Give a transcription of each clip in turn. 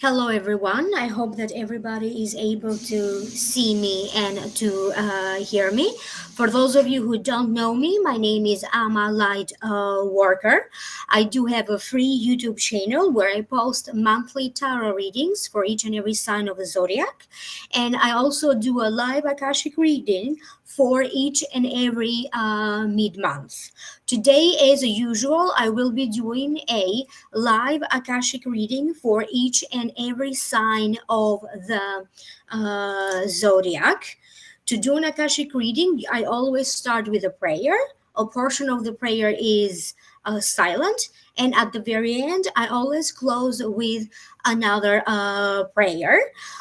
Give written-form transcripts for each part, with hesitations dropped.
Hello, everyone. I hope that everybody is able to see me and to hear me. For those of you who don't know me, my name is Ama Light Worker. I do have a free YouTube channel where I post monthly tarot readings for each and every sign of the zodiac. And I also do a live Akashic reading for each and every mid month. Today, as usual, I will be doing a live Akashic reading for each and every sign of the zodiac. To do an Akashic reading, I always start with a prayer. A portion of the prayer is silent, and at the very end, I always close with another prayer.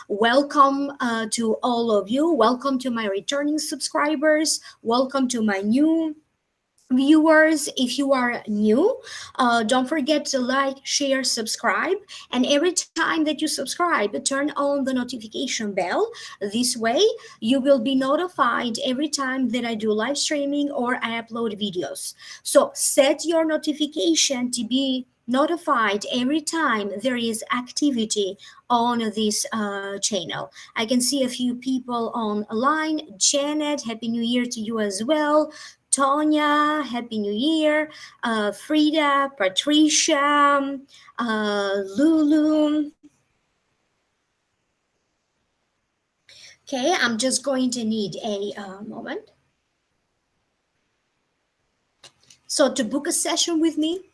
Welcome to all of you. Welcome to my returning subscribers. Welcome to my new viewers. If you are new, don't forget to like, share, subscribe, and every time that you subscribe, turn on the notification bell. This way you will be notified every time that I do live streaming or I upload videos. So set your notification to be notified every time there is activity on this channel. I can see a few people online. Janet, happy new year to you as well. Tonya, Happy New Year. Frida, Patricia, Lulu. Okay, I'm just going to need a moment. So to book a session with me,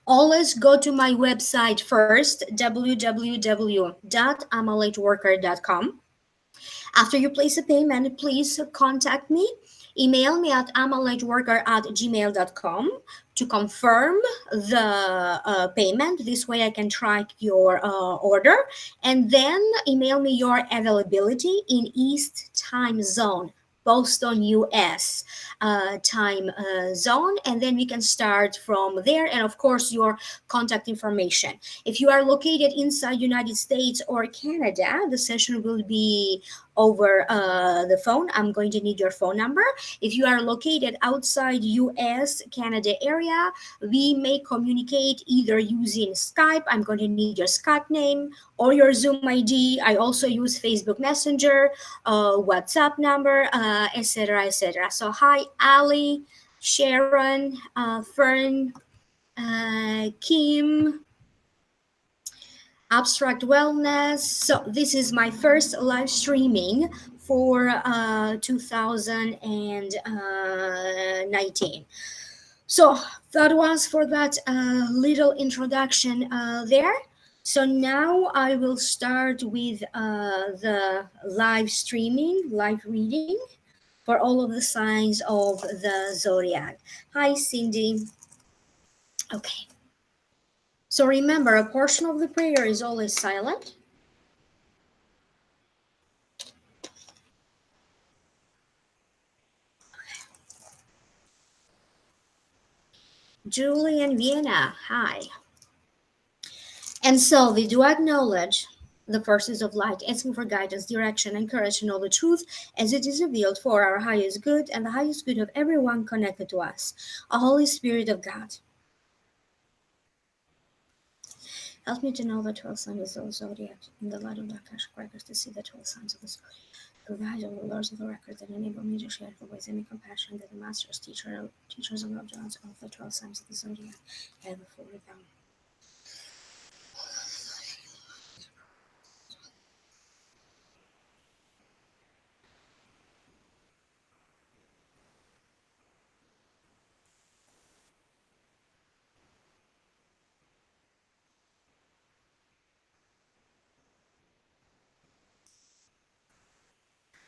always go to my website first, www.amalightworker.com. After you place a payment, please contact me. Email me at amalightworker@gmail.com to confirm the payment. This way I can track your order. And then email me your availability in East time zone, Boston, US time zone, and then we can start from there. And of course, your contact information. If you are located inside United States or Canada, the session will be over the phone. I'm going to need your phone number. If you are located outside US, Canada area, we may communicate either using Skype. I'm going to need your Skype name or your Zoom ID. I also use Facebook Messenger, WhatsApp number, etc., etc. So hi, Ali, Sharon, Fern, Kim, Abstract Wellness. So this is my first live streaming for 2019. So that was for that little introduction there. So now I will start with the live streaming, live reading for all of the signs of the zodiac. Hi, Cindy. Okay. So remember, a portion of the prayer is always silent. Julie and Vienna, hi. And so we do acknowledge the forces of light, asking for guidance, direction, and courage to know the truth as it is revealed for our highest good and the highest good of everyone connected to us. A Holy Spirit of God, help me to know the 12 signs of the zodiac in the light of the Akashic records, to see the 12 signs of the zodiac. The rise of the lords of the records that enable me to share the wisdom and compassion that the masters, teachers, and loved ones of the 12 signs of the zodiac have afforded them.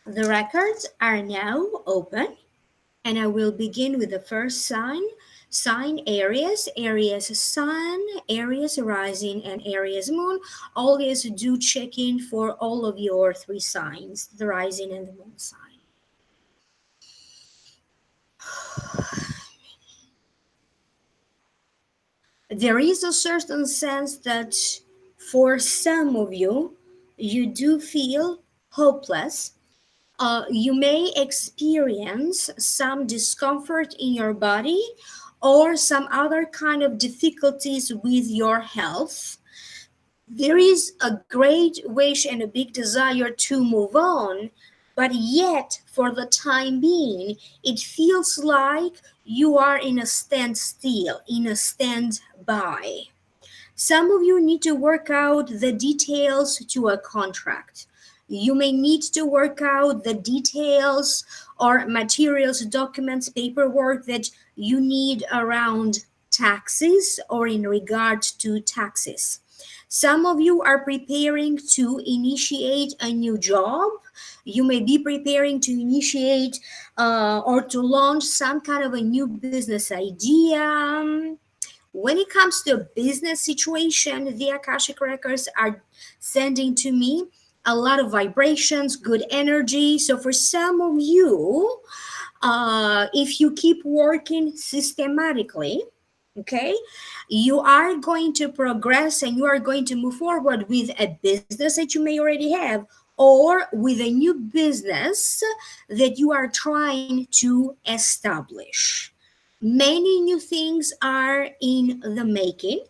The records are now open, and I will begin with the first sign Sign Aries, Aries Sun, Aries Rising, and Aries Moon. Always do check in for all of your three signs, the rising and the moon sign. There is a certain sense that for some of you, you do feel hopeless. You may experience some discomfort in your body or some other kind of difficulties with your health. There is a great wish and a big desire to move on, but yet, for the time being, it feels like you are in a standstill, in a standby. Some of you need to work out the details to a contract. You may need to work out the details or materials, documents, paperwork that you need around taxes or in regard to taxes. Some of you are preparing to initiate a new job. You may be preparing to initiate or to launch some kind of a new business idea. When it comes to a business situation, the Akashic records are sending to me a lot of vibrations, good energy. So for some of you, if you keep working systematically, okay, you are going to progress and you are going to move forward with a business that you may already have or with a new business that you are trying to establish. Many new things are in the making,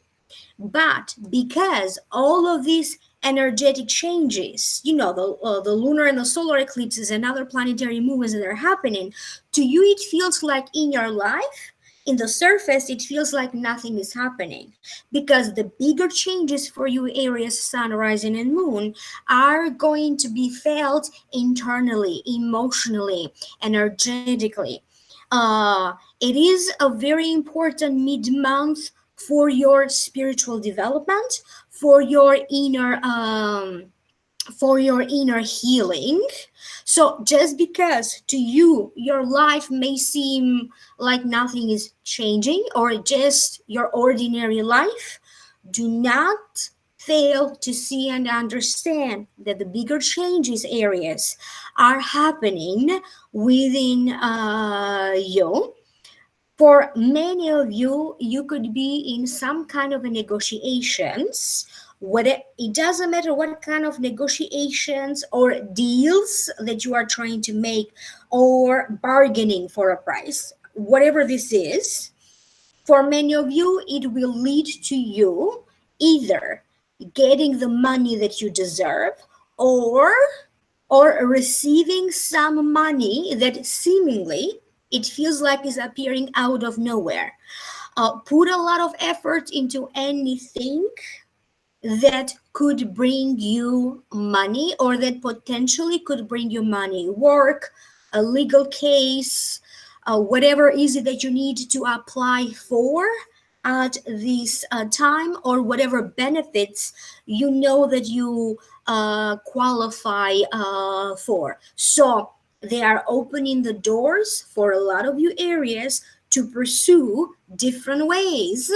but because all of these energetic changes, the lunar and the solar eclipses and other planetary movements that are happening, to you it feels like in your life, in the surface, it feels like nothing is happening because the bigger changes for you, Aries, Sun, Rising, and Moon, are going to be felt internally, emotionally, energetically. It is a very important mid-month for your spiritual development, for your inner healing. So just because to you your life may seem like nothing is changing or just your ordinary life, do not fail to see and understand that the bigger changes areas are happening within you. For many of you, you could be in some kind of a negotiations. It doesn't matter what kind of negotiations or deals that you are trying to make or bargaining for a price. Whatever this is, for many of you, it will lead to you either getting the money that you deserve or receiving some money that seemingly it feels like is appearing out of nowhere. Put a lot of effort into anything that could bring you money or that potentially could bring you money. Work, a legal case, whatever is it that you need to apply for at this time, or whatever benefits you know that you qualify for. So they are opening the doors for a lot of you areas to pursue different ways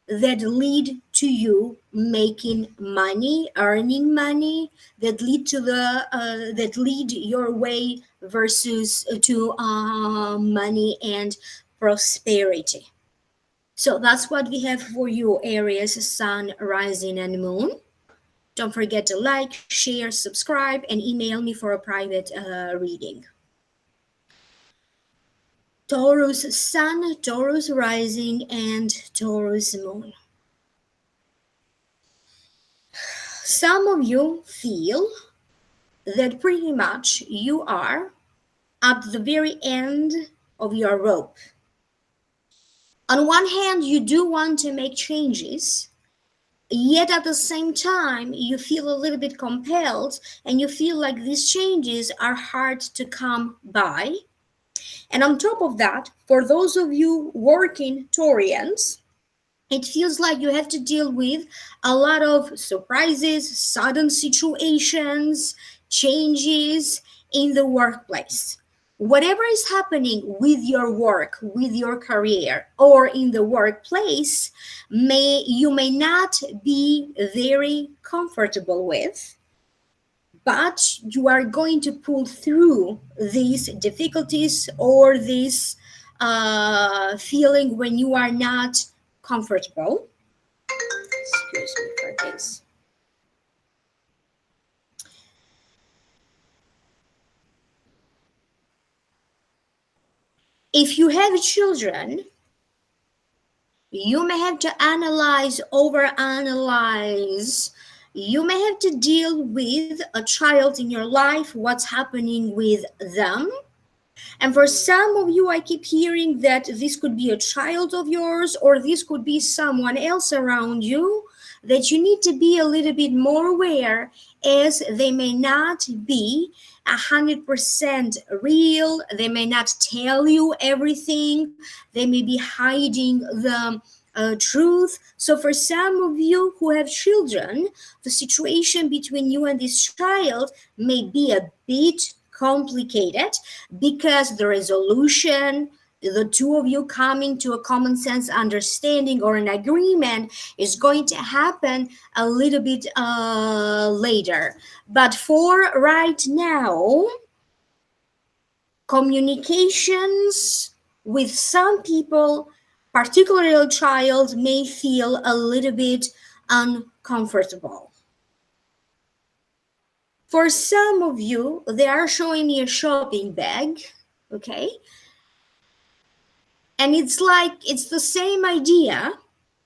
that lead to you making money, earning money, that lead to that lead your way versus to money and prosperity. So that's what we have for you, Aries, Sun, Rising, and Moon. Don't forget to like, share, subscribe, and email me for a private reading. Taurus Sun, Taurus Rising, and Taurus Moon. Some of you feel that pretty much you are at the very end of your rope. On one hand, you do want to make changes, yet at the same time, you feel a little bit compelled and you feel like these changes are hard to come by. And on top of that, for those of you working Taurians, it feels like you have to deal with a lot of surprises, sudden situations, changes in the workplace. whatever is happening with your work, with your career, or in the workplace, you may not be very comfortable with, but you are going to pull through these difficulties or this feeling when you are not comfortable. Excuse me for this. If you have children, you may have to analyze, overanalyze. You may have to deal with a child in your life, what's happening with them. And for some of you, I keep hearing that this could be a child of yours, or this could be someone else around you, that you need to be a little bit more aware, as they may not be 100% real. They may not tell you everything. They may be hiding the truth. So for some of you who have children, the situation between you and this child may be a bit complicated, because the resolution, the two of you coming to a common sense understanding or an agreement, is going to happen a little bit later. But for right now, communications with some people, particularly a child, may feel a little bit uncomfortable. For some of you, they are showing me a shopping bag, okay? And it's like, it's the same idea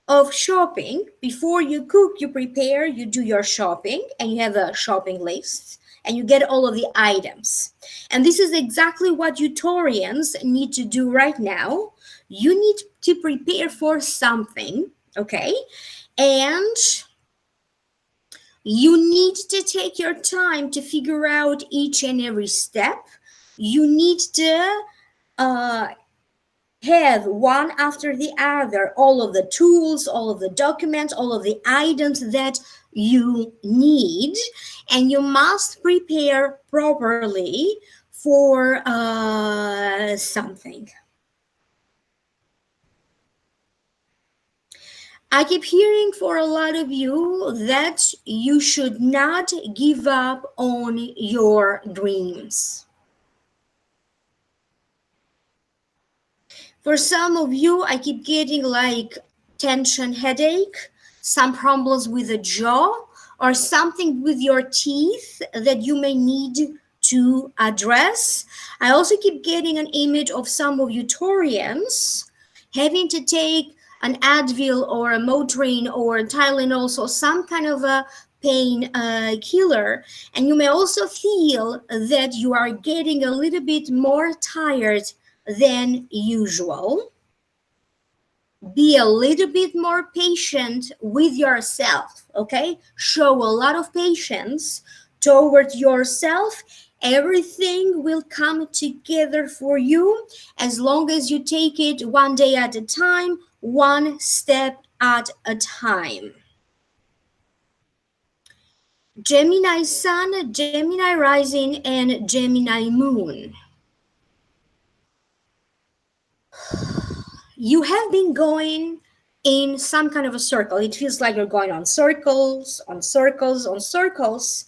of shopping. Before you cook, you prepare, you do your shopping, and you have a shopping list, and you get all of the items. And this is exactly what you Taurians need to do right now. You need to prepare for something, okay? And you need to take your time to figure out each and every step. You need to have one after the other all of the tools, all of the documents, all of the items that you need, and you must prepare properly for something. I keep hearing for a lot of you that you should not give up on your dreams. For some of you, I keep getting like tension headache, some problems with the jaw, or something with your teeth that you may need to address. I also keep getting an image of some of you Taurians having to take an Advil or a Motrin or a Tylenol, so some kind of a pain killer. And you may also feel that you are getting a little bit more tired than usual. Be a little bit more patient with yourself, okay? Show a lot of patience toward yourself. Everything will come together for you as long as you take it one day at a time, one step at a time. Gemini Sun, Gemini Rising, and Gemini Moon. You have been going in some kind of a circle. It feels like you're going on circles, on circles, on circles.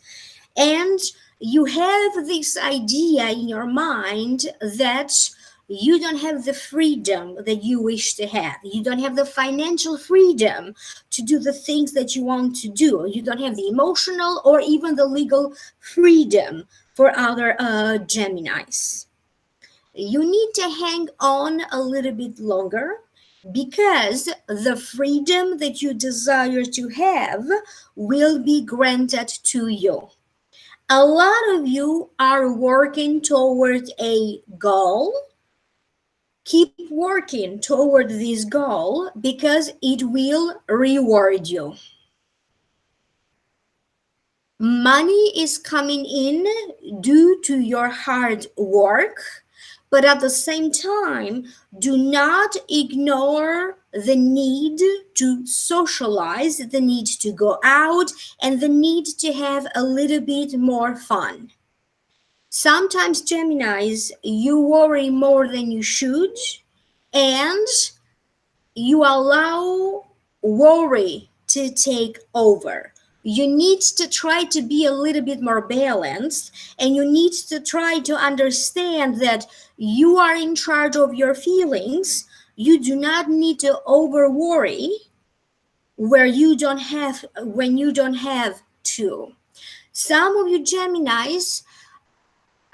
And you have this idea in your mind that you don't have the freedom that you wish to have. You don't have the financial freedom to do the things that you want to do. You don't have the emotional or even the legal freedom for other Geminis. You need to hang on a little bit longer, because the freedom that you desire to have will be granted to you. A lot of you are working toward a goal. Keep working toward this goal because it will reward you. Money is coming in due to your hard work, but at the same time, do not ignore the need to socialize, the need to go out, and the need to have a little bit more fun. Sometimes, Geminis, you worry more than you should, and you allow worry to take over. You need to try to be a little bit more balanced, and you need to try to understand that you are in charge of your feelings. You do not need to over worry where you don't have when you don't have to. Some of you Geminis,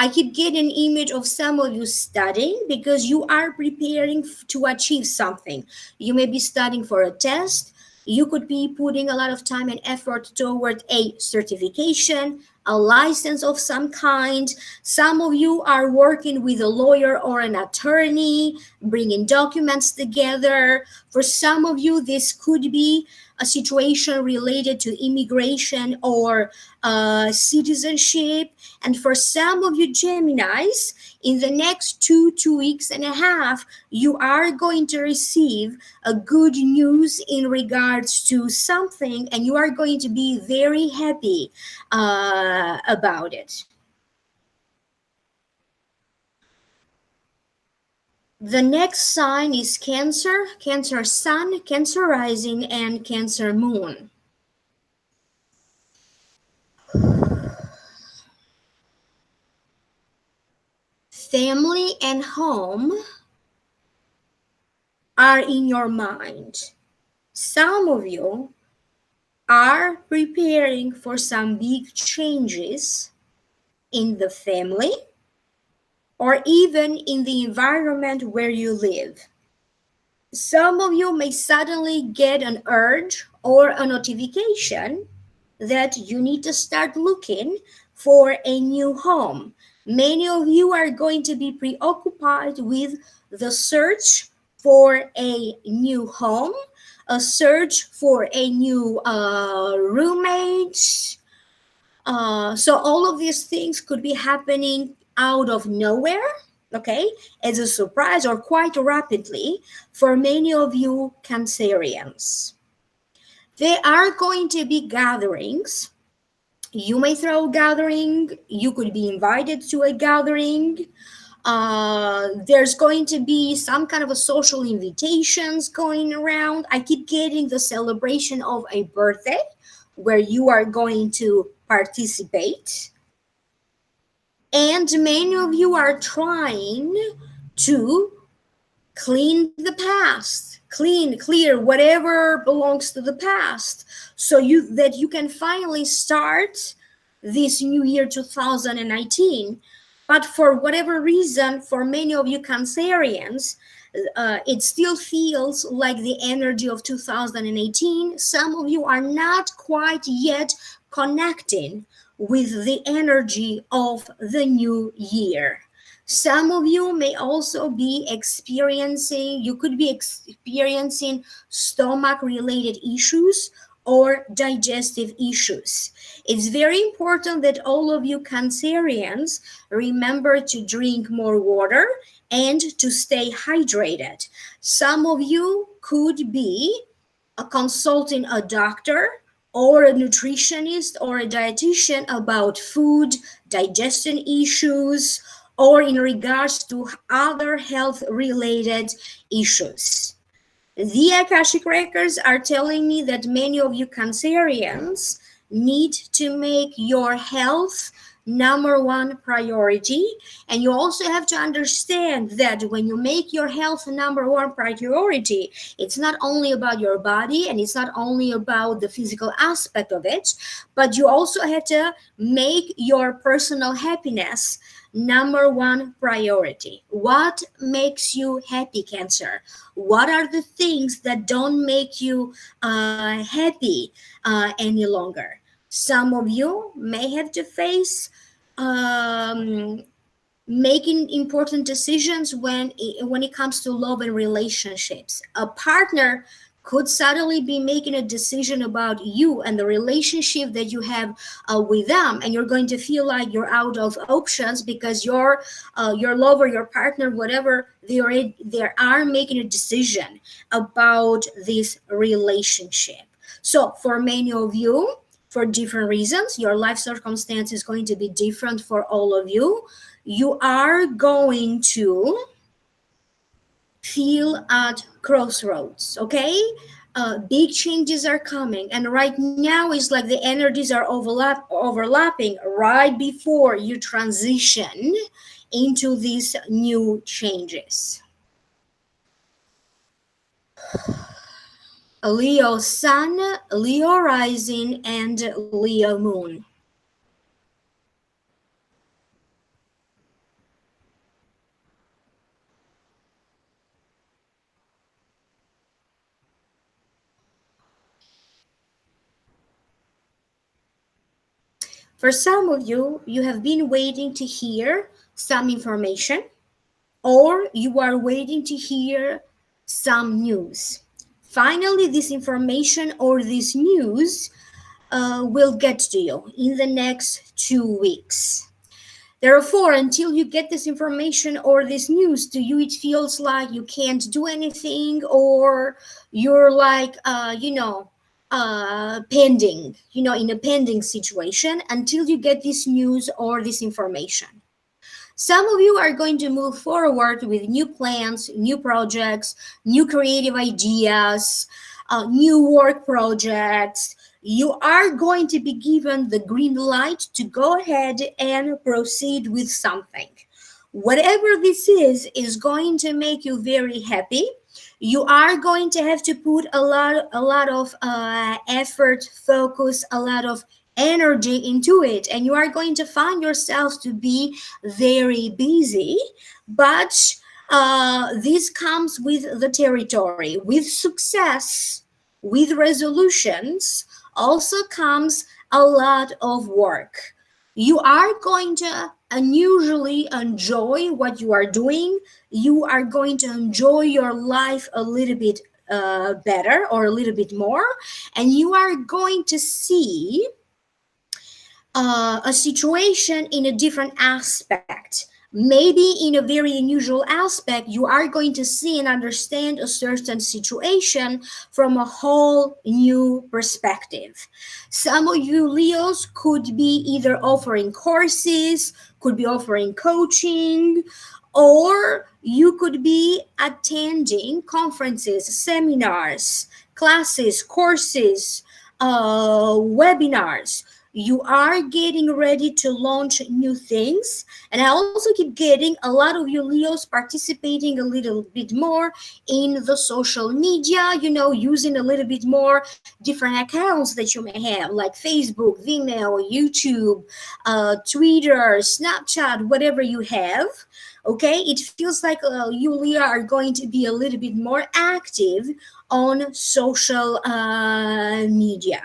I keep getting an image of some of you studying because you are preparing to achieve something. You may be studying for a test. You could be putting a lot of time and effort toward a certification, a license of some kind. Some of you are working with a lawyer or an attorney, bringing documents together. For some of you, this could be a situation related to immigration or citizenship. And for some of you Geminis, in the next 2 weeks and a half, you are going to receive a good news in regards to something, and you are going to be very happy about it. The next sign is Cancer, Cancer Sun, Cancer Rising, and Cancer Moon. Family and home are in your mind. Some of you are preparing for some big changes in the family or even in the environment where you live. Some of you may suddenly get an urge or a notification that you need to start looking for a new home. Many of you are going to be preoccupied with the search for a new home, a search for a new roommate. So all of these things could be happening out of nowhere, okay, as a surprise or quite rapidly for many of you Cancerians. There are going to be gatherings. You may throw a gathering, you could be invited to a gathering. There's going to be some kind of a social invitations going around. I keep getting the celebration of a birthday where you are going to participate. And many of you are trying to clean the past, clear whatever belongs to the past, so you can finally start this new year 2019. But for whatever reason, for many of you Cancerians, it still feels like the energy of 2018. Some of you are not quite yet connecting with the energy of the new year. Some of you may also be you could be experiencing stomach related issues or digestive issues. It's very important that all of you Cancerians remember to drink more water and to stay hydrated. Some of you could be consulting a doctor or a nutritionist or a dietitian about food, digestion issues, or in regards to other health related issues. The Akashic records are telling me that many of you Cancerians need to make your health number one priority. And you also have to understand that when you make your health number one priority, it's not only about your body and it's not only about the physical aspect of it, but you also have to make your personal happiness number one priority. What makes you happy, Cancer? What are the things that don't make you happy any longer? Some of you may have to face making important decisions when it comes to love and relationships. A partner could suddenly be making a decision about you and the relationship that you have with them, and you're going to feel like you're out of options because your lover, your partner, whatever, they are making a decision about this relationship. So for many of you, for different reasons. Your life circumstance is going to be different for all of you. You are going to feel at crossroads, okay? Big changes are coming, and right now is like the energies are overlapping right before you transition into these new changes. Leo Sun, Leo Rising, and Leo Moon. For some of you, you have been waiting to hear some information, or you are waiting to hear some news. Finally, this information or this news will get to you in the next 2 weeks. Therefore, until you get this information or this news to you, it feels like you can't do anything, or you're like, pending, in a pending situation until you get this news or this information. Some of you are going to move forward with new plans, new projects, new creative ideas, new work projects. You are going to be given the green light to go ahead and proceed with something. Whatever this is going to make you very happy. You are going to have to put a lot of effort, focus, a lot of energy into it, and you are going to find yourself to be very busy. But this comes with the territory, with success, with resolutions. Also comes a lot of work. You are going to unusually enjoy what you are doing. You are going to enjoy your life a little bit better, or a little bit more, and you are going to see a situation in a different aspect. Maybe in a very unusual aspect, you are going to see and understand a certain situation from a whole new perspective. Some of you Leos could be either offering courses, could be offering coaching, or you could be attending conferences, seminars, classes, courses, webinars. You are getting ready to launch new things. And I also keep getting a lot of you Leos participating a little bit more in the social media, using a little bit more different accounts that you may have, like Facebook, Vimeo, YouTube, Twitter, Snapchat, whatever you have. Okay, it feels like you Leo are going to be a little bit more active on social media.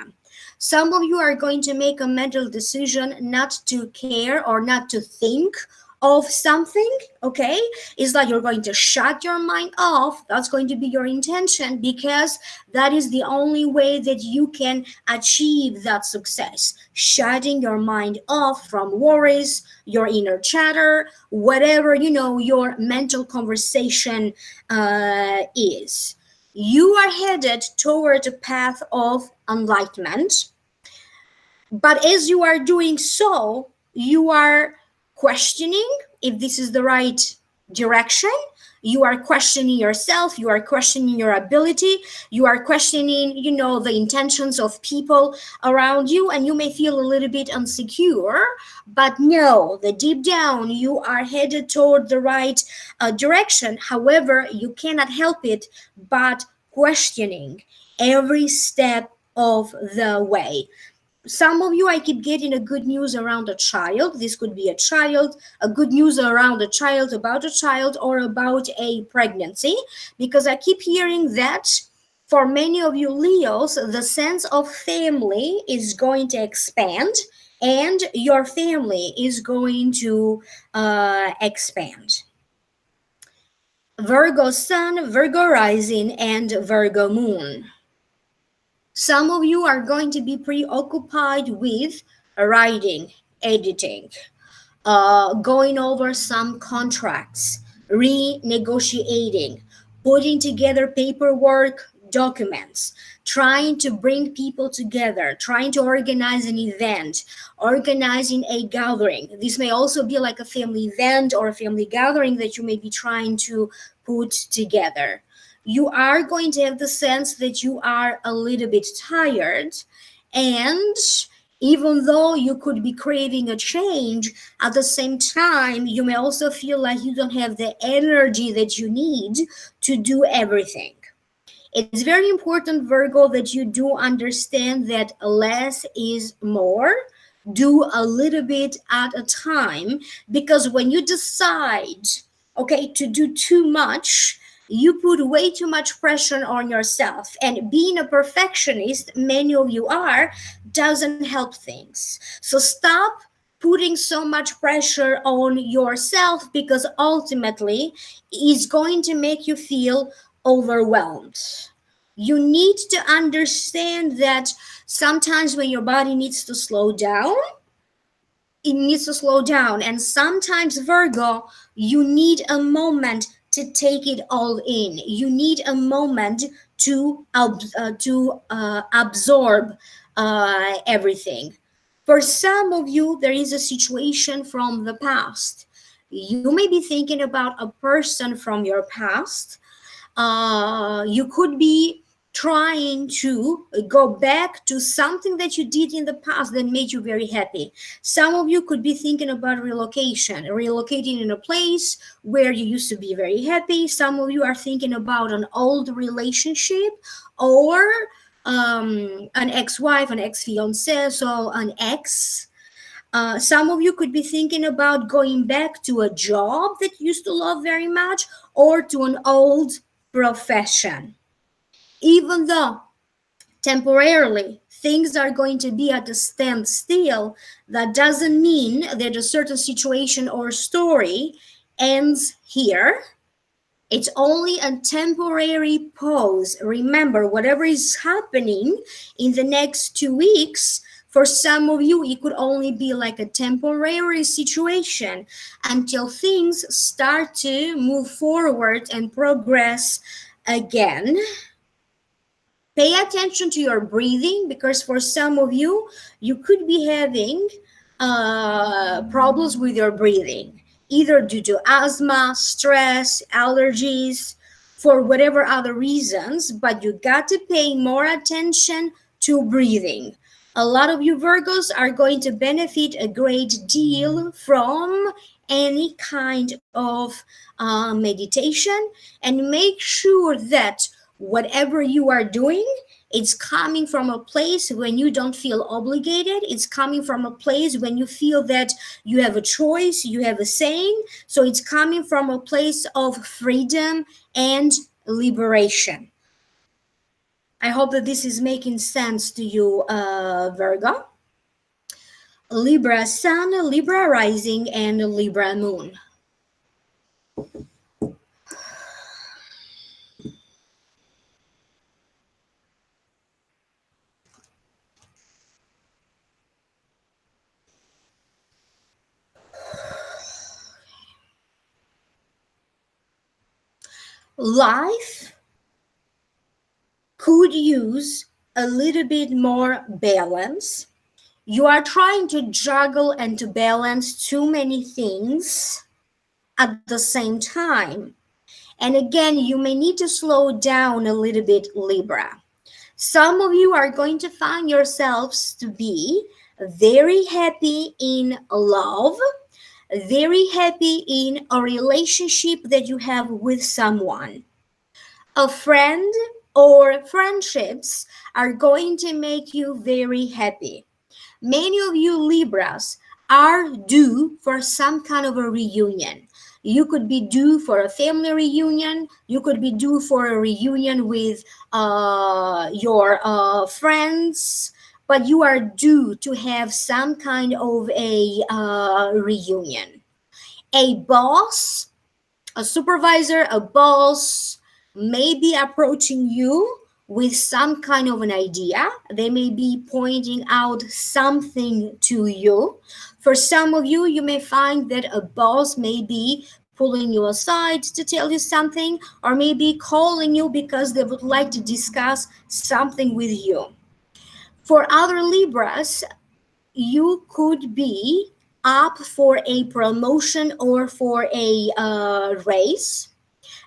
Some of you are going to make a mental decision not to care or not to think of something, okay? It's like you're going to shut your mind off. That's going to be your intention, because that is the only way that you can achieve that success. Shutting your mind off from worries, your inner chatter, whatever, your mental conversation is. You are headed toward a path of enlightenment. But as you are doing so, you are questioning if this is the right direction. You are questioning yourself. You are questioning your ability. You are questioning, the intentions of people around you, and you may feel a little bit insecure. But no, the deep down, you are headed toward the right direction. However, you cannot help it but questioning every step of the way. Some of you, I keep getting a good news around a child. This could be a child, a good news around a child, about a child, or about a pregnancy, because I keep hearing that for many of you Leos, the sense of family is going to expand, and your family is going to expand. Virgo Sun, Virgo Rising, and Virgo Moon. Some of you are going to be preoccupied with writing, editing, going over some contracts, renegotiating, putting together paperwork, documents. trying to bring people together, trying to organize an event, organizing a gathering. This may also be like a family event or a family gathering that you may be trying to put together. You are going to have the sense that you are a little bit tired, and even though you could be craving a change, at the same time, you may also feel like you don't have the energy that you need to do everything. It's very important, Virgo, that you do understand that less is more. Do a little bit at a time, because when you decide, okay, to do too much, you put way too much pressure on yourself. And being a perfectionist, many of you are, doesn't help things. So stop putting so much pressure on yourself, because ultimately it's going to make you feel overwhelmed. You need to understand that sometimes when your body needs to slow down, it needs to slow down. And sometimes, Virgo, you need a moment to take it all in. You need a moment to absorb everything. For some of you, there is a situation from the past. You may be thinking about a person from your past. You could be trying to go back to something that you did in the past that made you very happy. Some of you could be thinking about relocation, relocating in a place where you used to be very happy. Some of you are thinking about an old relationship, or an ex-wife, an ex-fiance, so an ex. Some of you could be thinking about going back to a job that you used to love very much, or to an old profession. Even though temporarily things are going to be at a standstill, that doesn't mean that a certain situation or story ends here. It's only a temporary pause. Remember, whatever is happening in the next 2 weeks, for some of you, it could only be like a temporary situation until things start to move forward and progress again. Pay attention to your breathing, because for some of you, you could be having problems with your breathing, either due to asthma, stress, allergies, for whatever other reasons, but you got to pay more attention to breathing. A lot of you Virgos are going to benefit a great deal from any kind of meditation, and make sure that whatever you are doing, it's coming from a place when you don't feel obligated. It's coming from a place when you feel that you have a choice, you have a saying. So it's coming from a place of freedom and liberation. I hope that this is making sense to you, Virgo. Libra Sun, Libra Rising, and Libra Moon. Life could use a little bit more balance. You are trying to juggle and to balance too many things at the same time. And again, you may need to slow down a little bit, Libra. Some of you are going to find yourselves to be very happy in love, very happy in a relationship that you have with someone. A friend or friendships are going to make you very happy. Many of you Libras are due for some kind of a reunion. You could be due for a family reunion. You could be due for a reunion with your friends. But you are due to have some kind of a reunion. A boss, a supervisor, a boss may be approaching you with some kind of an idea. They may be pointing out something to you. For some of you, you may find that a boss may be pulling you aside to tell you something, or maybe calling you because they would like to discuss something with you. For other Libras, you could be up for a promotion or for a raise.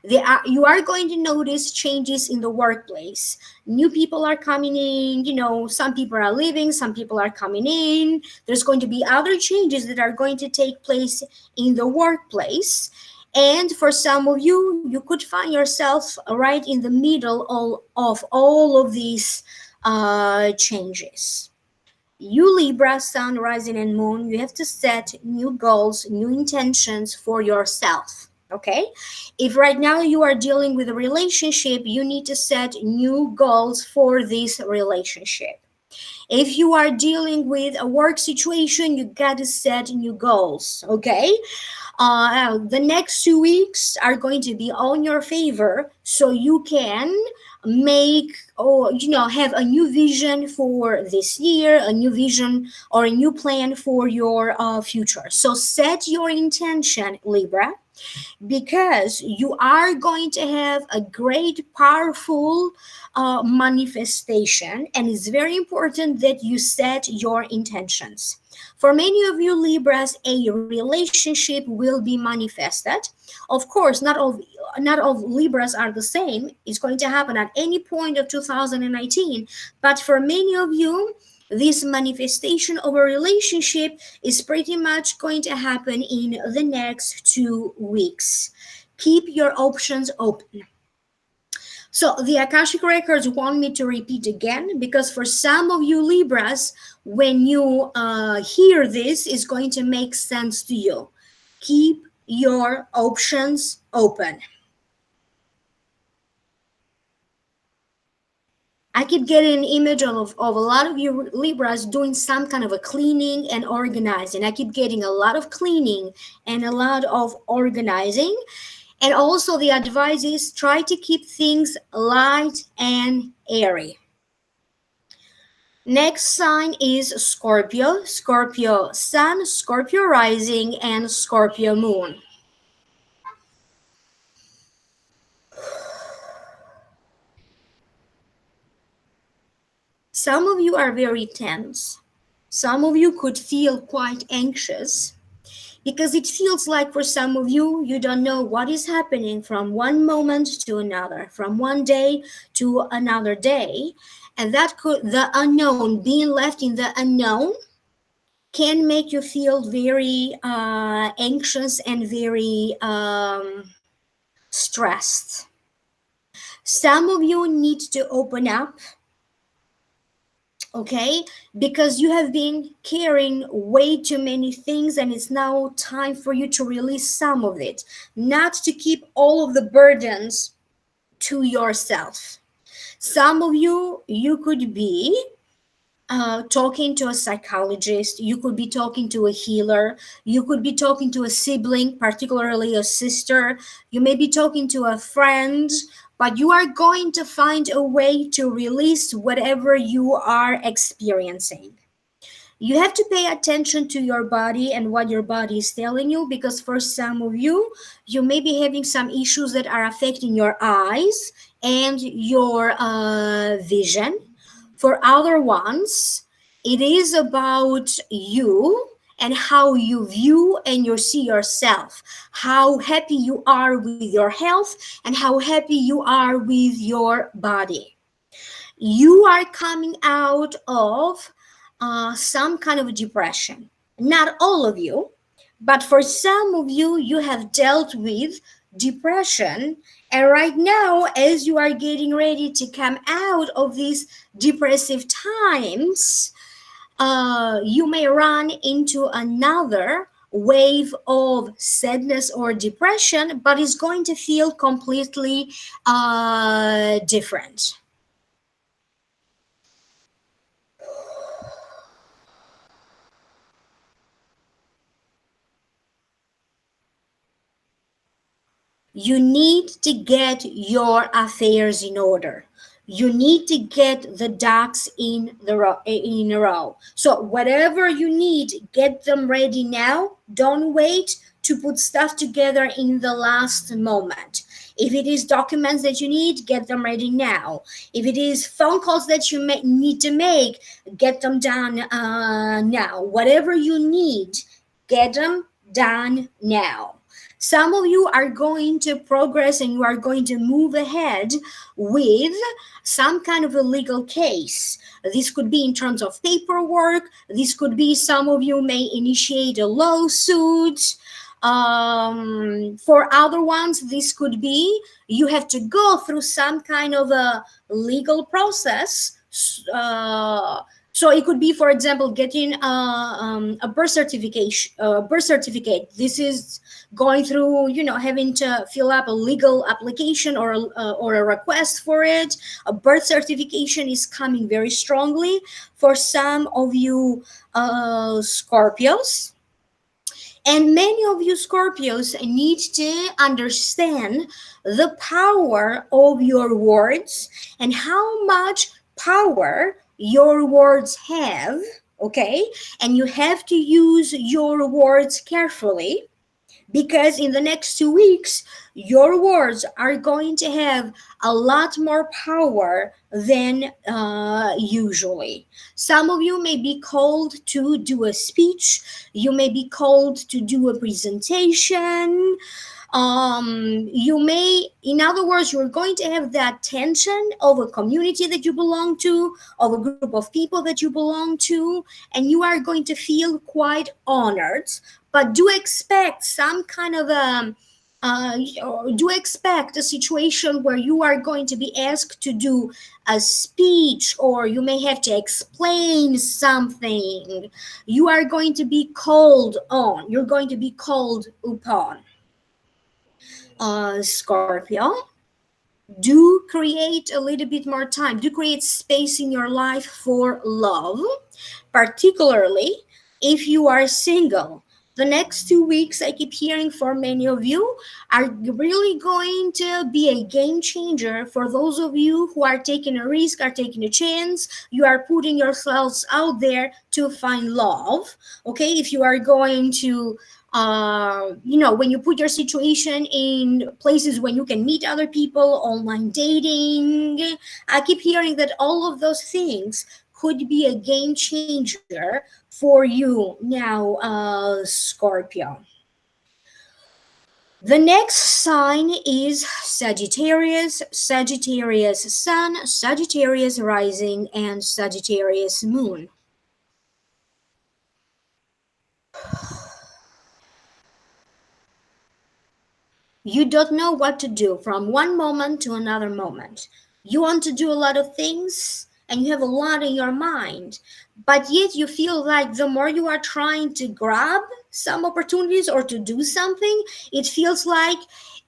You are going to notice changes in the workplace. New people are coming in, some people are leaving, some people are coming in. There's going to be other changes that are going to take place in the workplace. And for some of you, you could find yourself right in the middle of all of these changes. You Libra, Sun, Rising, and Moon, you have to set new goals, new intentions for yourself. Okay? If right now you are dealing with a relationship, you need to set new goals for this relationship. If you are dealing with a work situation, you got to set new goals. Okay? The next 2 weeks are going to be on your favor, so you can make, or have a new vision for this year, a new vision or a new plan for your future. So set your intention, Libra, because you are going to have a great, powerful manifestation, and it's very important that you set your intentions. For many of you Libras, a relationship will be manifested. Of course, not all Libras are the same. It's going to happen at any point of 2019, but for many of you, this manifestation of a relationship is pretty much going to happen in the next 2 weeks. Keep your options open. So the Akashic Records want me to repeat again, because for some of you Libras, when you hear this, it's going to make sense to you. Keep your options open. I keep getting an image of a lot of you Libras doing some kind of a cleaning and organizing. I keep getting a lot of cleaning and a lot of organizing. And also the advice is try to keep things light and airy. Next sign is Scorpio. Scorpio Sun, Scorpio Rising, and Scorpio Moon. Some of you are very tense. Some of you could feel quite anxious, because it feels like for some of you, you don't know what is happening from one moment to another, from one day to another day. And the unknown, being left in the unknown, can make you feel very anxious and very stressed. Some of you need to open up, okay, because you have been carrying way too many things, and it's now time for you to release some of it, not to keep all of the burdens to yourself. Some of you could be talking to a psychologist, you could be talking to a healer, you could be talking to a sibling, particularly a sister, you may be talking to a friend, but you are going to find a way to release whatever you are experiencing. You have to pay attention to your body and what your body is telling you, because for some of you, you may be having some issues that are affecting your eyes and your vision. For other ones, it is about you and how you view and you see yourself, how happy you are with your health and how happy you are with your body. You are coming out of some kind of depression. Not all of you, but for some of you, you have dealt with depression. And right now, as you are getting ready to come out of these depressive times, you may run into another wave of sadness or depression, but it's going to feel completely different. You need to get your affairs in order. You need to get the ducks in a row. So whatever you need, get them ready now. Don't wait to put stuff together in the last moment. If it is documents that you need, get them ready now. If it is phone calls that you need to make, get them done now. Whatever you need, get them done now. Some of you are going to progress and you are going to move ahead with some kind of a legal case. This could be in terms of paperwork. This could be some of you may initiate a lawsuit. For other ones, this could be you have to go through some kind of a legal process. So it could be, for example, getting a birth certificate. This is going through, having to fill up a legal application or a request for it. A birth certification is coming very strongly for some of you Scorpios. And many of you Scorpios need to understand the power of your words and how much power your words have, okay? And you have to use your words carefully, because in the next 2 weeks your words are going to have a lot more power than usually. Some of you may be called to do a speech, you may be called to do a presentation. You may, in other words, you're going to have that tension of a community that you belong to, of a group of people that you belong to, and you are going to feel quite honored. But do expect some kind of uh, do expect a situation where you are going to be asked to do a speech, or you may have to explain something. You are going to be called on, you're going to be called upon. Scorpio, do create a little bit more time, do create space in your life for love, particularly if you are single. The next 2 weeks, I keep hearing for many of you, are really going to be a game changer for those of you who are taking a risk, are taking a chance. You are putting yourselves out there to find love. Okay, if you are going to when you put your situation in places when you can meet other people, online dating, I keep hearing that all of those things could be a game changer for you now, Scorpio. The next sign is Sagittarius, Sagittarius Sun, Sagittarius Rising, and Sagittarius Moon. You don't know what to do from one moment to another moment. You want to do a lot of things and you have a lot in your mind, but yet you feel like the more you are trying to grab some opportunities or to do something, it feels like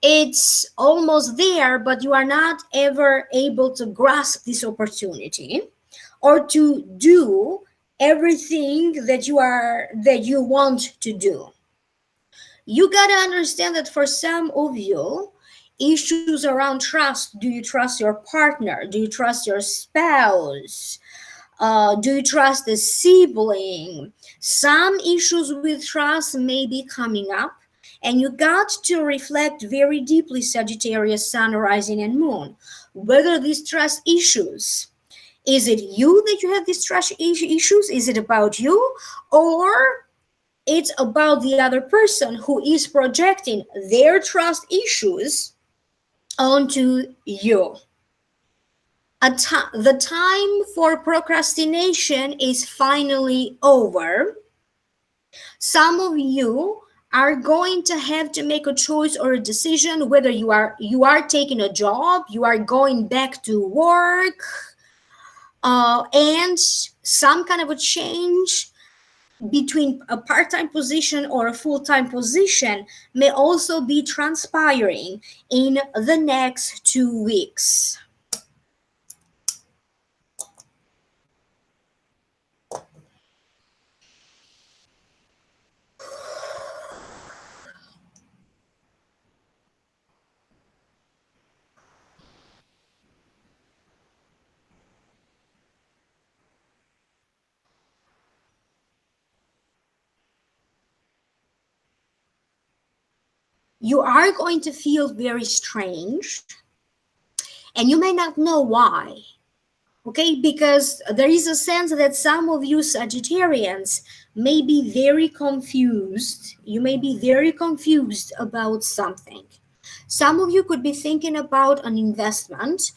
it's almost there, but you are not ever able to grasp this opportunity or to do everything that you want to do. You got to understand that for some of you, issues around trust, do you trust your partner? Do you trust your spouse? Do you trust a sibling? Some issues with trust may be coming up, and you got to reflect very deeply, Sagittarius, Sun, Rising, and Moon, whether these trust issues, is it you that you have these trust issues? Is it about you? Or it's about the other person who is projecting their trust issues onto you. The time for procrastination is finally over. Some of you are going to have to make a choice or a decision whether you are taking a job, you are going back to work, and some kind of a change between a part-time position or a full-time position may also be transpiring in the next 2 weeks. You are going to feel very strange, and you may not know why. Okay, because there is a sense that some of you Sagittarians may be very confused. You may be very confused about something. Some of you could be thinking about an investment.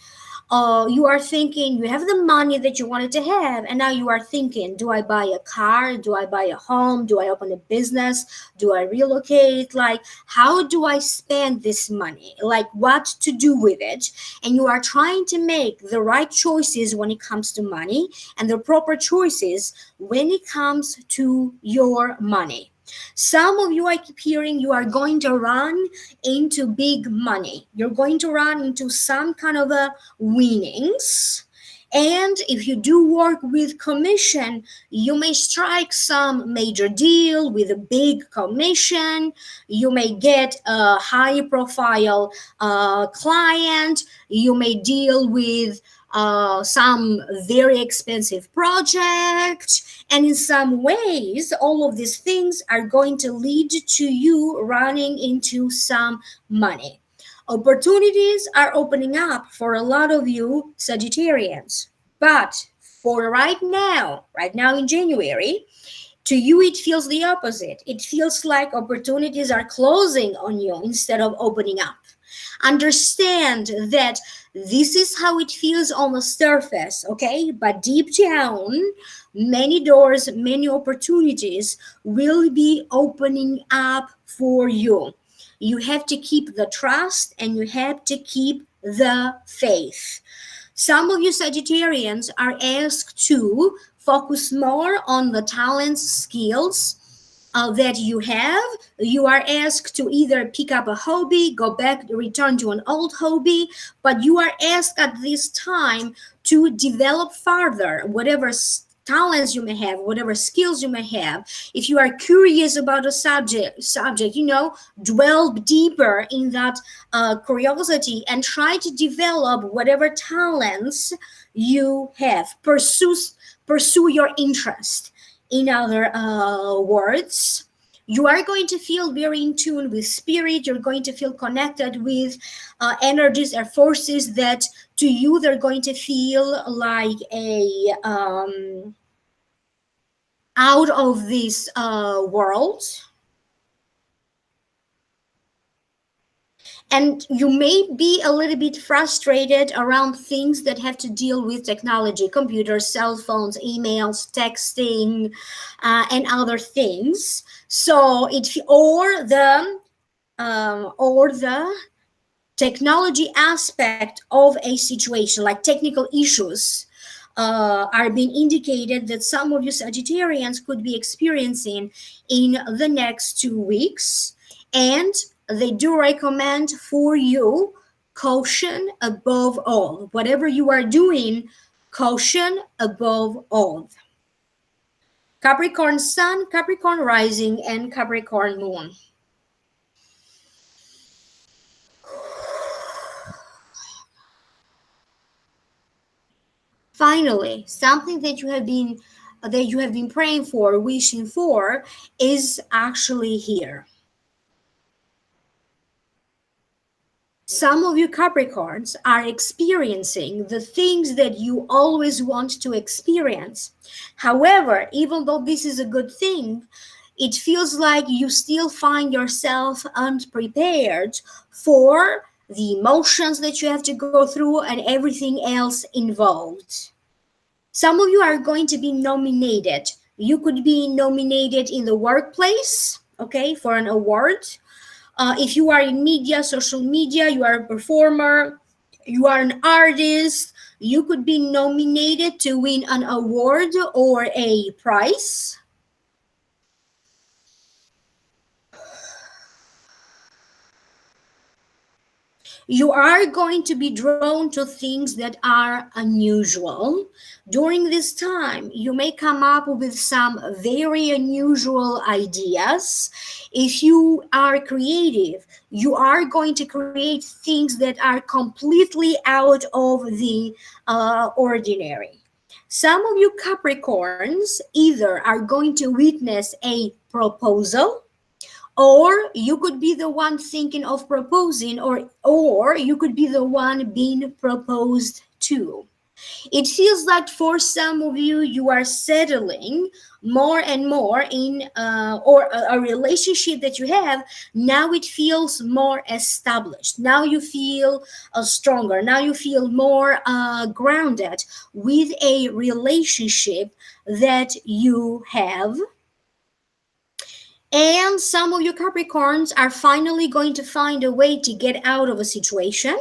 You are thinking you have the money that you wanted to have, and now you are thinking, do I buy a car? Do I buy a home? Do I open a business? Do I relocate? Like, how do I spend this money? Like, what to do with it? And you are trying to make the right choices when it comes to money and the proper choices when it comes to your money. Some of you, I keep hearing, you are going to run into big money. You're going to run into some kind of a winnings. And if you do work with commission, you may strike some major deal with a big commission. You may get a high profile client. You may deal with some very expensive project. And in some ways, all of these things are going to lead to you running into some money. Opportunities are opening up for a lot of you Sagittarians. But for right now in January, to you it feels the opposite. It feels like opportunities are closing on you instead of opening up. Understand that this is how it feels on the surface, okay? But deep down, many doors, many opportunities will be opening up for you. You have to keep the trust and you have to keep the faith. Some of you Sagittarians are asked to focus more on the talents, skills that you have. You are asked to either pick up a hobby, go back, return to an old hobby, but you are asked at this time to develop further whatever talents you may have, whatever skills you may have. If you are curious about a subject, dwell deeper in that curiosity and try to develop whatever talents you have. Pursue your interest. In other words, you are going to feel very in tune with spirit. You're going to feel connected with energies or forces that to you they're going to feel like a out of this world. And you may be a little bit frustrated around things that have to deal with technology, computers, cell phones, emails, texting, and other things. So it or the technology aspect of a situation, like technical issues, are being indicated that some of you Sagittarians could be experiencing in the next 2 weeks. And they do recommend for you caution above all. Whatever you are doing, caution above all. Capricorn Sun, Capricorn Rising, and Capricorn Moon. Finally, something that you have been praying for, wishing for, is actually here. Some of you Capricorns are experiencing the things that you always want to experience. However, even though this is a good thing, it feels like you still find yourself unprepared for the emotions that you have to go through and everything else involved. Some of you are going to be nominated. You could be nominated in the workplace, okay, for an award. If you are in media, social media, you are a performer, you are an artist, you could be nominated to win an award or a prize. You are going to be drawn to things that are unusual. During this time, you may come up with some very unusual ideas. If you are creative, you are going to create things that are completely out of the ordinary. Some of you Capricorns either are going to witness a proposal or you could be the one thinking of proposing, or you could be the one being proposed to. It feels like for some of you, you are settling more and more in or a relationship that you have. Now it feels more established. Now you feel stronger. Now you feel more grounded with a relationship that you have. And some of you Capricorns are finally going to find a way to get out of a situation,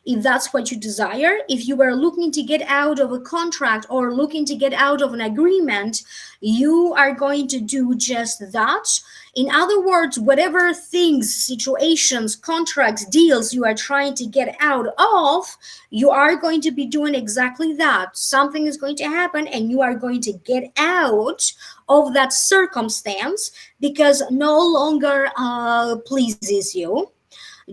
if that's what you desire. If you were looking to get out of a contract or looking to get out of an agreement, you are going to do just that. In other words, whatever things, situations, contracts, deals you are trying to get out of, you are going to be doing exactly that. Something is going to happen and you are going to get out of that circumstance because no longer pleases you.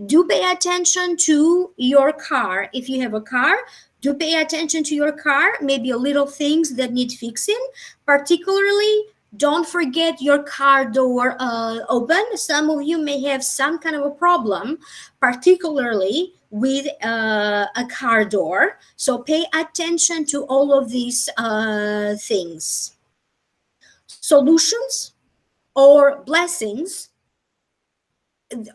Do pay attention to your car. If you have a car, do pay attention to your car, maybe a little things that need fixing. Particularly, don't forget your car door open. Some of you may have some kind of a problem, particularly with a car door. So pay attention to all of these things. Solutions or blessings,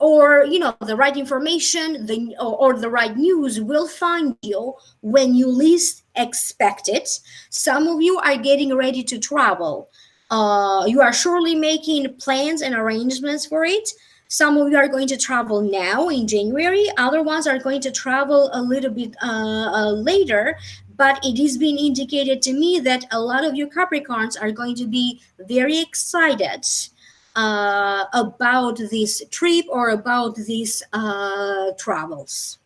or the right information, or the right news will find you when you least expect it. Some of you are getting ready to travel. You are surely making plans and arrangements for it. Some of you are going to travel now in January. Other ones are going to travel a little bit later. But it is being indicated to me that a lot of you Capricorns are going to be very excited about this trip or about these travels.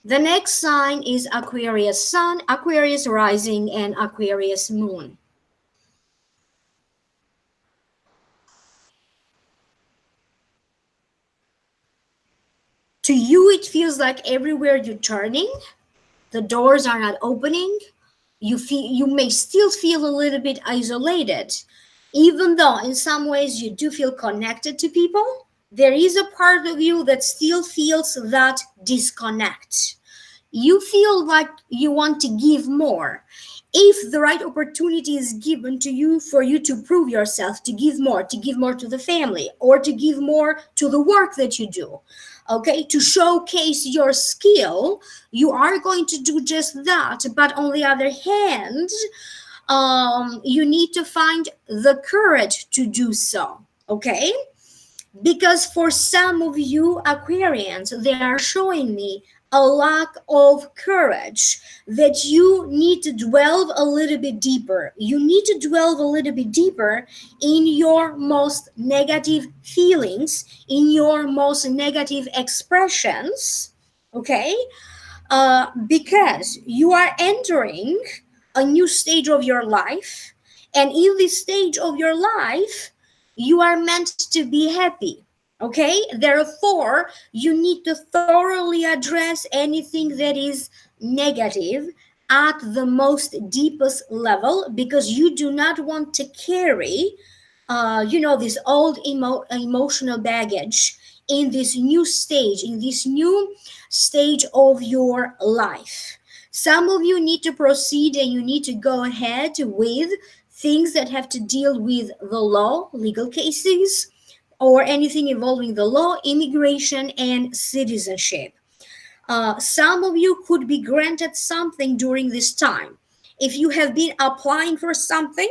The next sign is Aquarius Sun, Aquarius Rising, and Aquarius Moon. To you, it feels like everywhere you're turning, the doors are not opening. You may still feel a little bit isolated, even though in some ways you do feel connected to people. There is a part of you that still feels that disconnect. You feel like you want to give more. If the right opportunity is given to you for you to prove yourself, to give more to the family, or to give more to the work that you do, okay, to showcase your skill, you are going to do just that. But on the other hand, you need to find the courage to do so, okay? Because for some of you Aquarians, they are showing me a lack of courage, that you need to delve a little bit deeper. You need to delve a little bit deeper in your most negative feelings, in your most negative expressions, okay? Because you are entering a new stage of your life, and in this stage of your life, you are meant to be happy. Okay, therefore, you need to thoroughly address anything that is negative at the most deepest level, because you do not want to carry this old emotional baggage in this new stage, of your life. Some of you need to proceed and you need to go ahead with things that have to deal with the law, legal cases, or anything involving the law, immigration, and citizenship. Some of you could be granted something during this time. If you have been applying for something,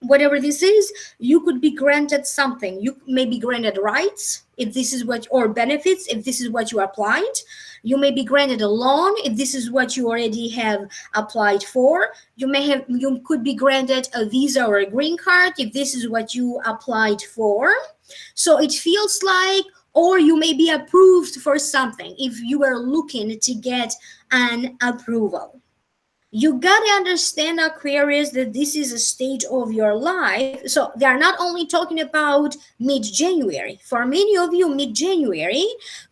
whatever this is, you could be granted something. You may be granted rights, if this is what, or benefits, if this is what you applied. You may be granted a loan if this is what you already have applied for. You could be granted a visa or a green card if this is what you applied for. So it feels like, or you may be approved for something if you are looking to get an approval. You gotta understand, Aquarius, that this is a stage of your life. So they are not only talking about mid-January. For many of you, mid-January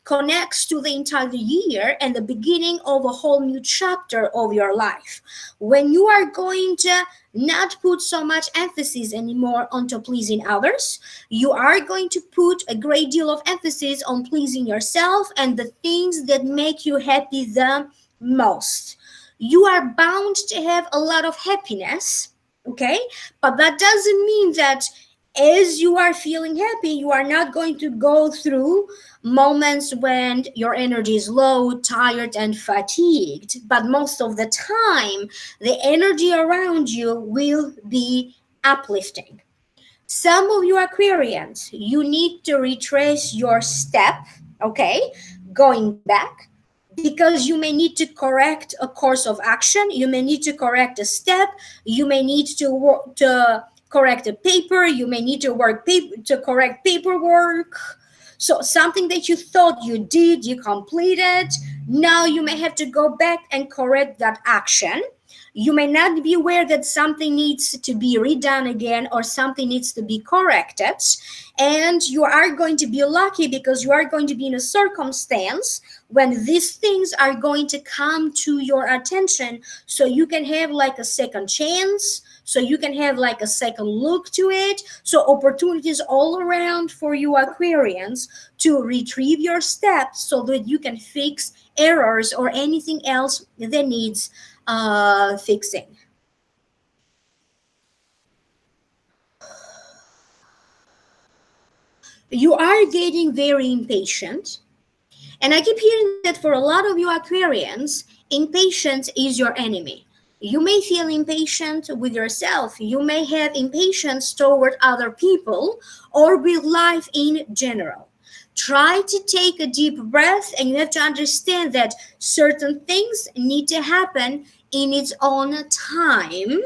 connects to the entire year and the beginning of a whole new chapter of your life, when you are going to not put so much emphasis anymore onto pleasing others. You are going to put a great deal of emphasis on pleasing yourself and the things that make you happy the most. You are bound to have a lot of happiness, okay? But that doesn't mean that as you are feeling happy, you are not going to go through moments when your energy is low, tired, and fatigued. But most of the time, the energy around you will be uplifting. Some of you Aquarians, you need to retrace your step, okay, going back, because you may need to correct a course of action, you may need to correct a step, you may need to work to correct a paper, you may need to to correct paperwork. So something that you thought you did, you completed, now you may have to go back and correct that action. You may not be aware that something needs to be redone again or something needs to be corrected. And you are going to be lucky because you are going to be in a circumstance when these things are going to come to your attention, so you can have like a second chance, so you can have like a second look to it. So opportunities all around for you Aquarians to retrieve your steps so that you can fix errors or anything else that needs fixing. You are getting very impatient, and I keep hearing that for a lot of you Aquarians, impatience is your enemy. You may feel impatient with yourself, you may have impatience toward other people or with life in general. Try to take a deep breath, and you have to understand that certain things need to happen in its own time.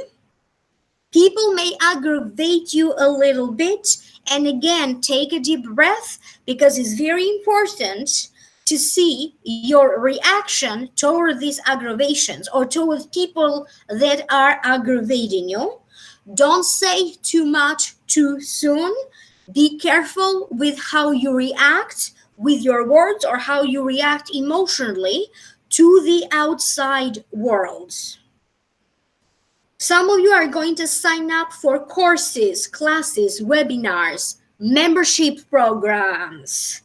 People may aggravate you a little bit. And again, take a deep breath, because it's very important to see your reaction toward these aggravations or toward people that are aggravating you. Don't say too much too soon. Be careful with how you react with your words or how you react emotionally to the outside world. Some of you are going to sign up for courses, classes, webinars, membership programs.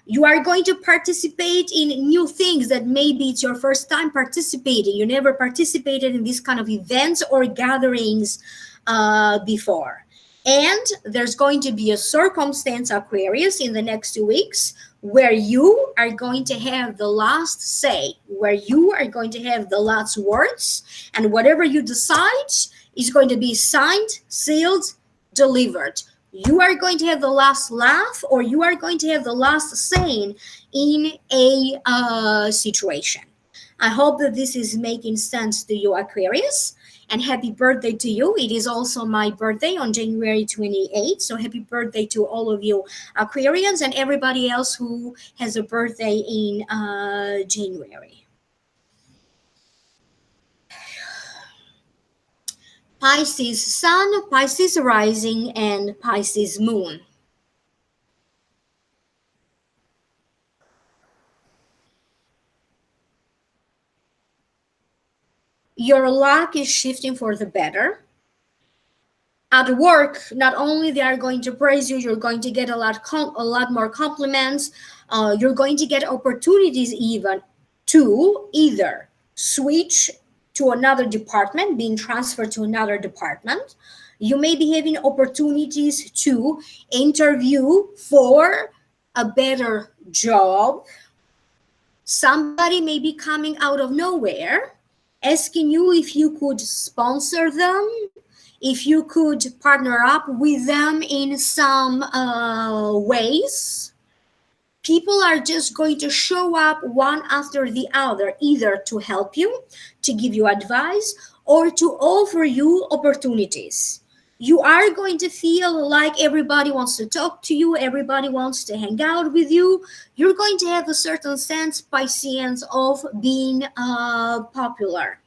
You are going to participate in new things that maybe it's your first time participating. You never participated in these kind of events or gatherings before. And there's going to be a circumstance, Aquarius, in the next 2 weeks where you are going to have the last say, where you are going to have the last words, and whatever you decide is going to be signed, sealed, delivered. You are going to have the last laugh, or you are going to have the last saying in a situation. I hope that this is making sense to you, Aquarius. And happy birthday to you. It is also my birthday on January 28th. So happy birthday to all of you Aquarians and everybody else who has a birthday in January. Pisces Sun, Pisces Rising, and Pisces Moon. Your luck is shifting for the better. At work, not only they are going to praise you, you're going to get a lot more compliments. You're going to get opportunities even to either switch to another department, being transferred to another department. You may be having opportunities to interview for a better job. Somebody may be coming out of nowhere asking you if you could sponsor them, if you could partner up with them in some ways. People are just going to show up one after the other, either to help you, to give you advice, or to offer you opportunities. You are going to feel like everybody wants to talk to you, everybody wants to hang out with you. You're going to have a certain sense, Pisceans, of being popular.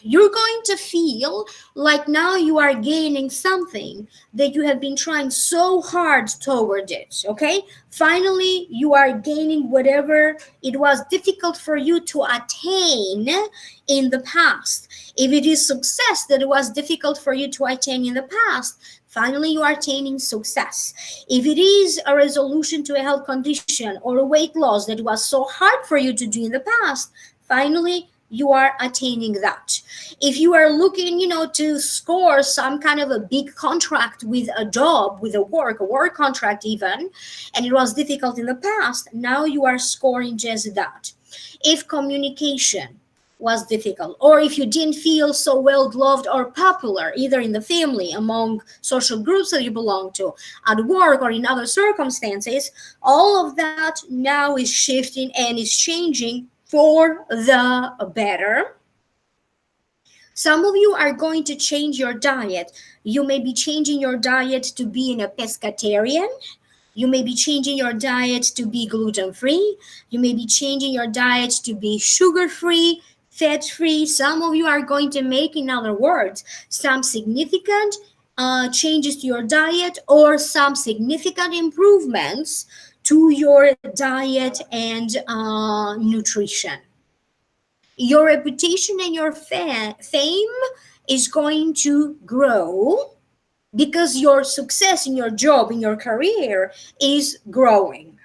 You're going to feel like now you are gaining something that you have been trying so hard toward it. Okay, finally you are gaining whatever it was difficult for you to attain in the past. If it is success that it was difficult for you to attain in the past, finally you are attaining success. If it is a resolution to a health condition or a weight loss that was so hard for you to do in the past, finally you are attaining that. If you are looking, to score some kind of a big contract with a job, with a work contract even, and it was difficult in the past, now you are scoring just that. If communication was difficult, or if you didn't feel so well loved or popular, either in the family, among social groups that you belong to, at work, or in other circumstances, all of that now is shifting and is changing for the better. Some of you are going to change your diet. You may be changing your diet to being a pescatarian. You may be changing your diet to be gluten free. You may be changing your diet to be sugar free, fat free. Some of you are going to make, in other words, some significant changes to your diet, or some significant improvements to your diet and nutrition. Your reputation and your fame is going to grow because your success in your job, in your career, is growing.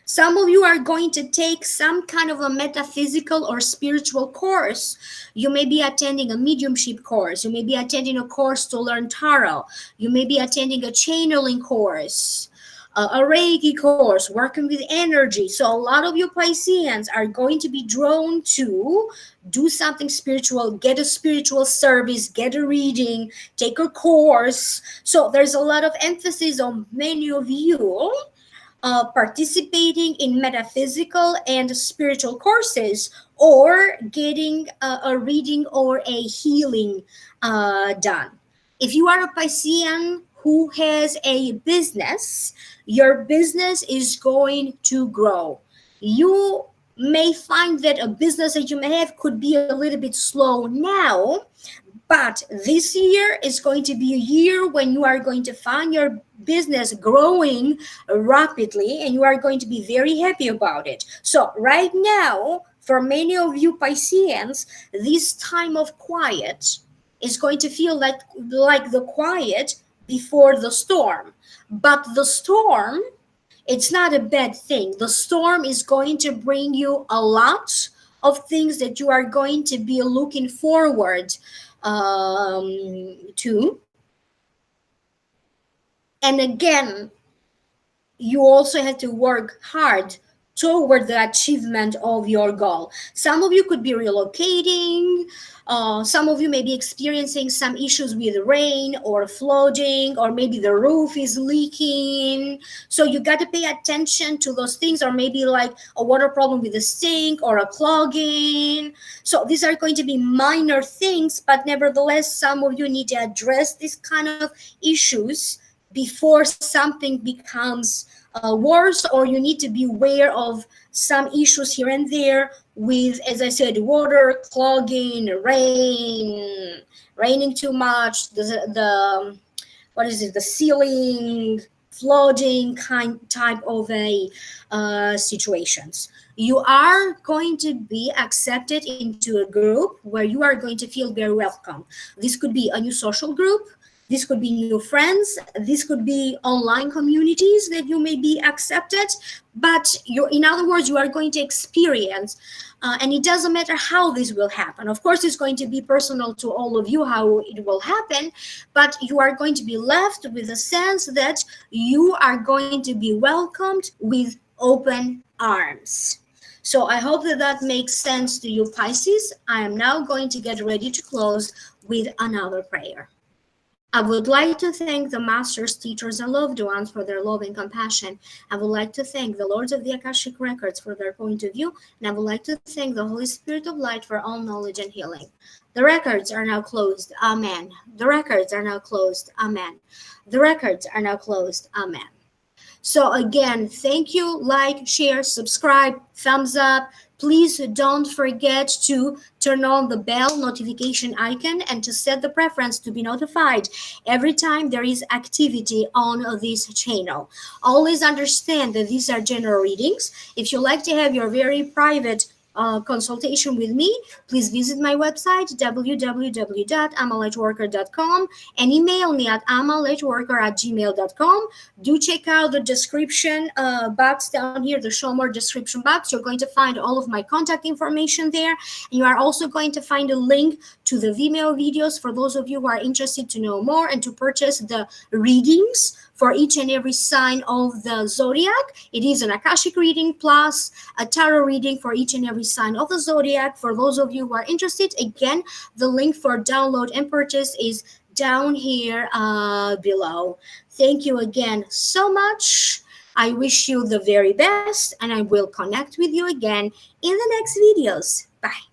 Some of you are going to take some kind of a metaphysical or spiritual course. You may be attending a mediumship course. You may be attending a course to learn tarot. You may be attending a channeling course, a Reiki course, working with energy. So a lot of you Pisceans are going to be drawn to do something spiritual, get a spiritual service, get a reading, take a course. So there's a lot of emphasis on many of you participating in metaphysical and spiritual courses, or getting a reading or a healing done. If you are a Piscean who has a business, your business is going to grow. You may find that a business that you may have could be a little bit slow now, but this year is going to be a year when you are going to find your business growing rapidly, and you are going to be very happy about it. So right now, for many of you Pisceans, this time of quiet is going to feel like the quiet before the storm. But the storm, it's not a bad thing. The storm is going to bring you a lot of things that you are going to be looking forward to. And again, you also have to work hard toward the achievement of your goal. Some of you could be relocating. Some of you may be experiencing some issues with rain or flooding, or maybe the roof is leaking. So you got to pay attention to those things, or maybe like a water problem with the sink or a clogging. So these are going to be minor things, but nevertheless, some of you need to address these kind of issues before something becomes worse, or you need to be aware of some issues here and there with, as I said, water clogging, raining too much, the what is it, the ceiling flooding type of a situations. You are going to be accepted into a group where you are going to feel very welcome. This could be a new social group. This could be new friends. This could be online communities that you may be accepted. But in other words, you are going to experience, and it doesn't matter how this will happen. Of course, it's going to be personal to all of you how it will happen, but you are going to be left with a sense that you are going to be welcomed with open arms. So I hope that that makes sense to you, Pisces. I am now going to get ready to close with another prayer. I would like to thank the masters, teachers, and loved ones for their love and compassion. I would like to thank the lords of the Akashic Records for their point of view, and I would like to thank the Holy Spirit of Light for all knowledge and healing. The records are now closed. Amen. The records are now closed. Amen. The records are now closed. Amen. So again, thank you. Like, share, subscribe, thumbs up, Please don't forget to turn on the bell notification icon and to set the preference to be notified every time there is activity on this channel. Always understand that these are general readings. If you like to have your very private consultation with me, please visit my website www.amalightworker.com and email me at amalightworker@gmail.com. Do check out the description box down here, the show more description box. You're going to find all of my contact information there, and you are also going to find a link to the Vimeo videos for those of you who are interested to know more and to purchase the readings for each and every sign of the zodiac. It is an Akashic reading plus a tarot reading for each and every sign of the zodiac. For those of you who are interested, again, the link for download and purchase is down here below. Thank you again so much. I wish you the very best, and I will connect with you again in the next videos. Bye.